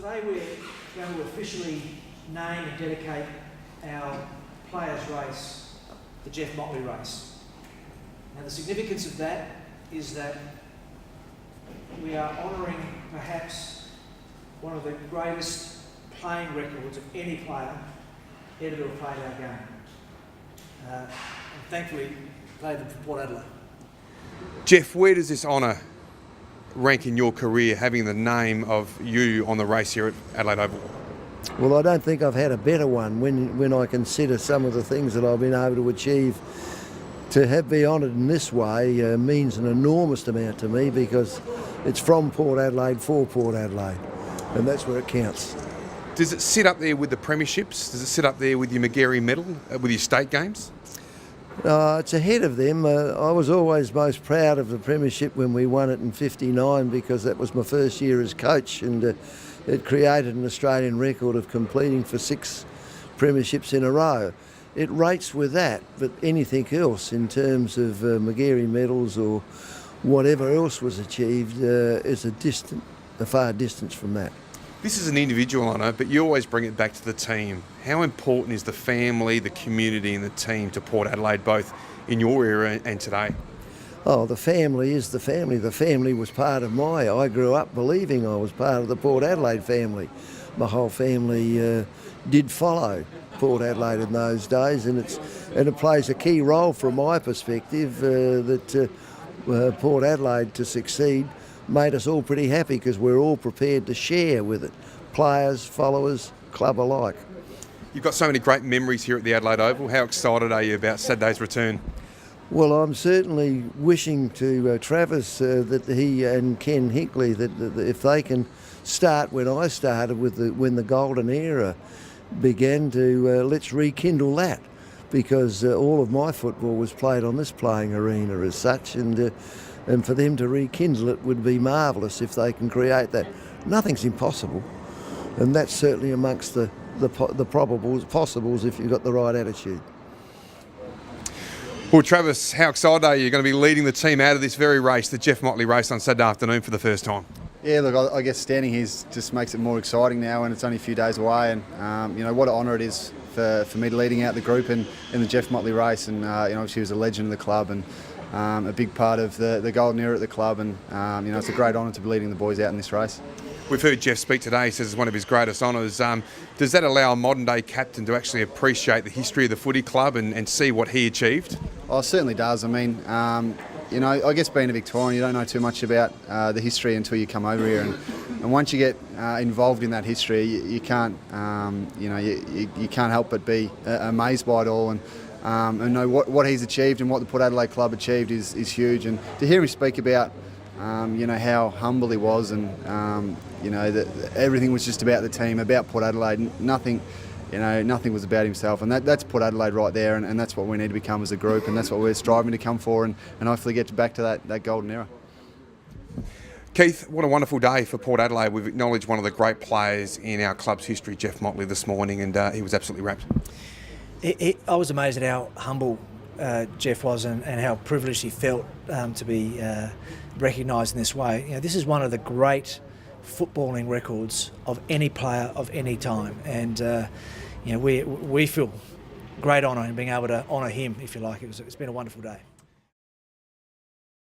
Today we're going to officially name and dedicate our players' race, the Geof Motley race. Now the significance of that is that we are honouring perhaps one of the greatest playing records of any player ever to have played our game. And thankfully played them for Port Adelaide. Geof, where does this honour rank in your career, having the name of you on the race here at Adelaide Oval? Well, I don't think I've had a better one when I consider some of the things that I've been able to achieve. To have been honoured in this way means an enormous amount to me, because it's from Port Adelaide for Port Adelaide, and that's where it counts. Does it sit up there with the premierships? Does it sit up there with your Magarey medal, with your state games? It's ahead of them. I was always most proud of the premiership when we won it in '59, because that was my first year as coach, and it created an Australian record of completing for 6 premierships in a row. It rates with that, but anything else in terms of Magarey medals or whatever else was achieved is a far distance from that. This is an individual honour, but you always bring it back to the team. How important is the family, the community and the team to Port Adelaide, both in your era and today? Oh, the family is the family. The family was part of I grew up believing I was part of the Port Adelaide family. My whole family did follow Port Adelaide in those days, and it plays a key role from my perspective that Port Adelaide to succeed made us all pretty happy, because we're all prepared to share with it, players, followers, club alike. You've got so many great memories here at the Adelaide Oval. How excited are you about Saturday's return? Well, I'm certainly wishing to Travis that he and Ken Hinkley that if they can start when I started when the golden era began, to let's rekindle that, because all of my football was played on this playing arena as such, and for them to rekindle it would be marvellous if they can create that. Nothing's impossible, and that's certainly amongst the possibles if you've got the right attitude. Well, Travis, how excited are you? You're going to be leading the team out of this very race, the Geof Motley race, on Saturday afternoon for the first time. Yeah, look, I guess standing here just makes it more exciting now, and it's only a few days away, and what an honour it is for me to leading out the group in the Geof Motley race, and she was a legend of the club and a big part of the golden era at the club, and it's a great honour to be leading the boys out in this race. We've heard Geof speak today. He says it's one of his greatest honours. Does that allow a modern-day captain to actually appreciate the history of the footy club and see what he achieved? Oh, it certainly does. I mean, I guess being a Victorian, you don't know too much about the history until you come over here, and once you get involved in that history, you can't, you can't help but be amazed by it all, and know what he's achieved and what the Port Adelaide club achieved is huge. And to hear him speak about, how humble he was, and that everything was just about the team, about Port Adelaide. Nothing was about himself, and that's Port Adelaide right there, and that's what we need to become as a group, and that's what we're striving to come for, and hopefully get back to that golden era. Keith, what a wonderful day for Port Adelaide. We've acknowledged one of the great players in our club's history, Geof Motley, this morning, and he was absolutely rapt. I was amazed at how humble Geof was, and how privileged he felt to be recognised in this way. This is one of the great footballing records of any player of any time, and we feel great honour in being able to honour him, if you like. It's been a wonderful day.